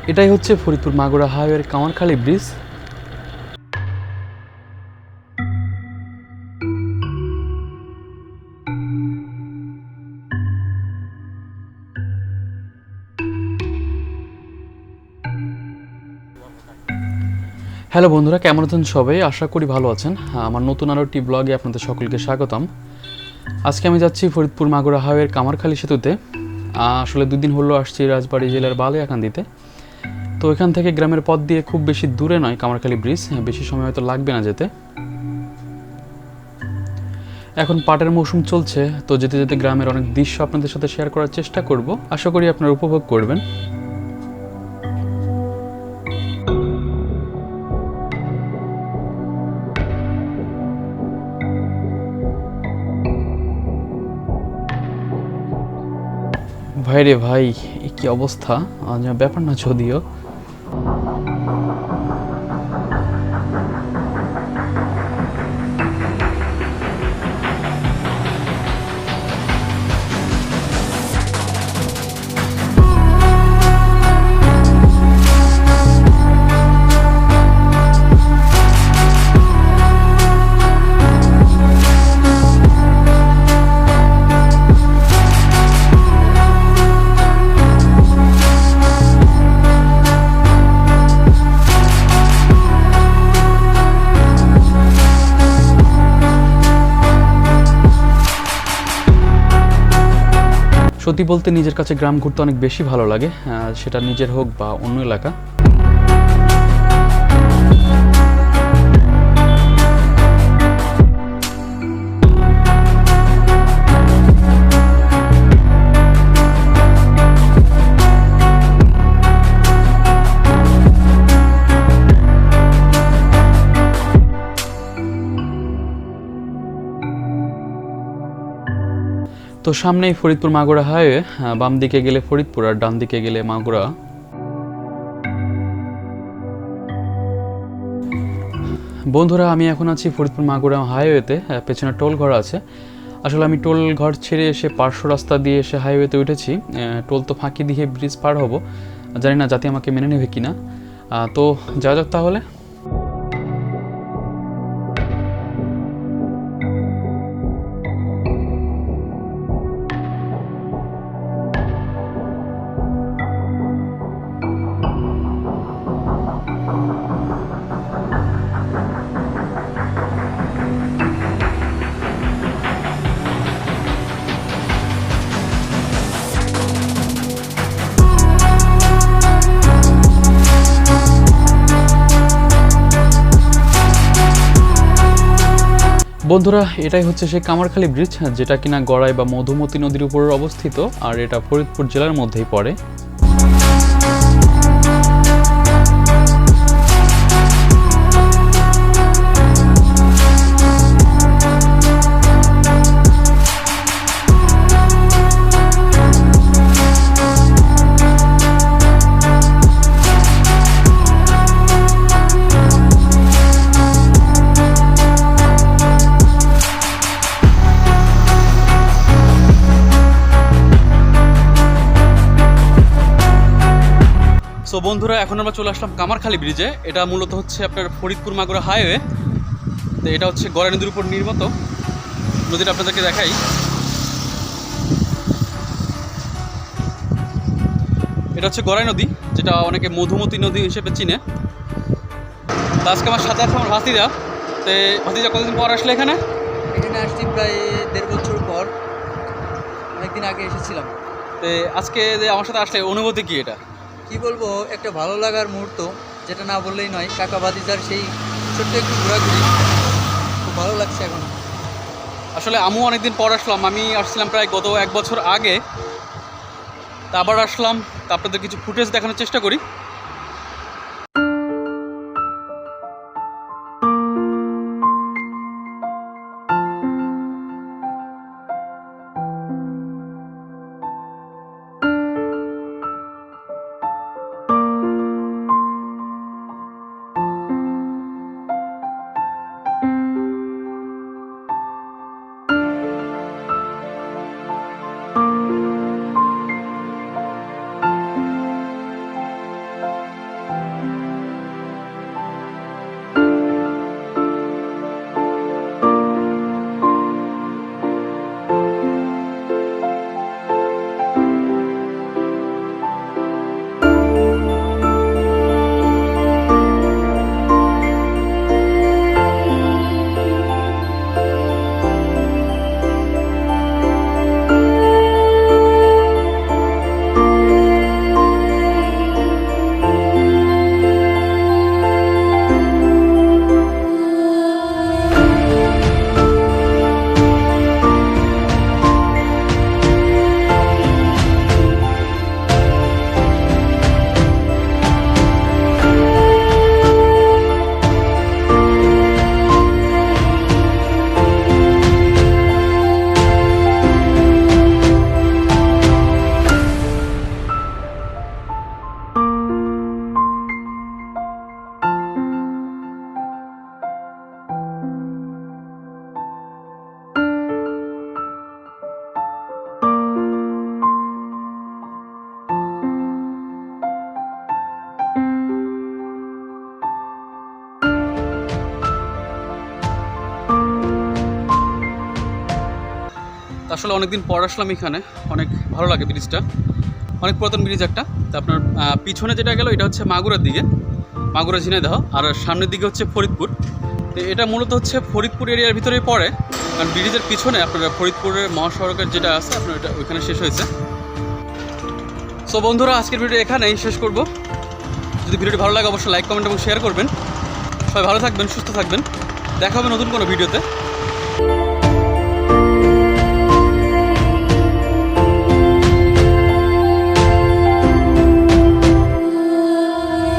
এটাই হচ্ছে ফরিদপুর মাগুরা হাইওয়ের কামারখালী ব্রিজ। হ্যালো বন্ধুরা, কেমন আছেন সবাই? আশা করি ভালো আছেন। আমার নতুন আরও একটি ব্লগে আপনাদের সকলকে স্বাগতম। আজকে আমি যাচ্ছি ফরিদপুর মাগুরা হাইওয়ের কামারখালী সেতুতে। আসলে 2 দিন হলো আসছি রাজবাড়ী জেলার বালিয়াকান্দিতে। তো এখান থেকে গ্রামের পথ দিয়ে খুব বেশি দূরে নয় কামারখালী ব্রিজ, বেশি সময় হয়তো লাগবে না যেতে। এখন পাটের মৌসুম চলছে, তো যেতে যেতে গ্রামের অনেক দৃশ্য আপনাদের সাথে শেয়ার করার চেষ্টা করব। আশা করি আপনারা উপভোগ করবেন। ভাই রে ভাই, কি অবস্থা! ব্যাপার না যদিও। সত্যি বলতে নিজের কাছে গ্রাম ঘুরতে অনেক বেশি ভালো লাগে, সেটা নিজের হোক বা অন্য এলাকা। তো সামনেই ফরিদপুর মাগুরা হাইওয়ে, বাম দিকে গেলে ফরিদপুর আর ডান দিকে গেলে মাগুরা। বন্ধুরা, আমি এখন আছি ফরিদপুর মাগুরা হাইওয়েতে। পেছনে টোল ঘর আছে। আসলে আমি টোল ঘর ছেড়ে এসে পার্শ্ব রাস্তা দিয়ে এসে হাইওয়েতে উঠেছি। টোল তো ফাঁকি দিয়ে ব্রিজ পার হব, জানি না জাতি আমাকে মেনে নেবে কিনা। তো যাওয়া যাক তাহলে। বন্ধুরা, এটাই হচ্ছে সেই কামারখালী ব্রিজ, যেটা কিনা গড়াই বা মধুমতি নদীর উপর অবস্থিত, আর এটা ফরিদপুর জেলার মধ্যেই পড়ে। সো বন্ধুরা, এখন আমরা চলে আসলাম কামারখালী ব্রিজে। এটা মূলত হচ্ছে আপনার ফরিদপুর মাগুরা হাইওয়ে। তো এটা হচ্ছে গড়াই নদীর উপর নির্মিত। নদীটা আপনাদেরকে দেখাই। এটা হচ্ছে গড়াই নদী, যেটা অনেকে মধুমতি নদী হিসেবে চিনে। তো আজকে আমার সাথে আছে আমার ভাতিজা। তো ভাতিজা কতদিন পর আসলে এখানে? এখানে আসছি প্রায় 1.5 বছর পর। অনেকদিন আগে এসেছিলাম। তো আজকে যে আমার সাথে আসলে অনুভূতি কি? এটা কি বলবো, একটা ভালো লাগার মুহূর্ত, যেটা না বললেই নয়। কাকা ভাতিজার সেই ছোট্ট একটু ঘোরাঘুরি, খুব ভালো লাগছে এখন। আসলে আমিও অনেকদিন পর আসলাম। আমি আসছিলাম প্রায় গত 1 বছর আগে, তা আবার আসলাম। তা আপনাদের কিছু ফুটেজ দেখানোর চেষ্টা করি। আসলে অনেকদিন পর আসলাম এখানে, অনেক ভালো লাগে ব্রিজটা, অনেক পুরাতন ব্রিজ একটা। তো আপনার পিছনে যেটা গেল এটা হচ্ছে মাগুরার দিকে, মাগুরা ঝিনাইদহ, আর সামনের দিকে হচ্ছে ফরিদপুর। তো এটা মূলত হচ্ছে ফরিদপুর এরিয়ার ভিতরেই পড়ে, কারণ ব্রিজের পিছনে আপনার ফরিদপুরের মহাসড়কের যেটা আছে আপনার ওইটা ওইখানে শেষ হয়েছে। সো বন্ধুরা, আজকের ভিডিও এখানেই শেষ করব। যদি ভিডিওটি ভালো লাগে অবশ্যই লাইক, কমেন্ট এবং শেয়ার করবেন। সবাই ভালো থাকবেন, সুস্থ থাকবেন, দেখা হবে নতুন কোনো ভিডিওতে।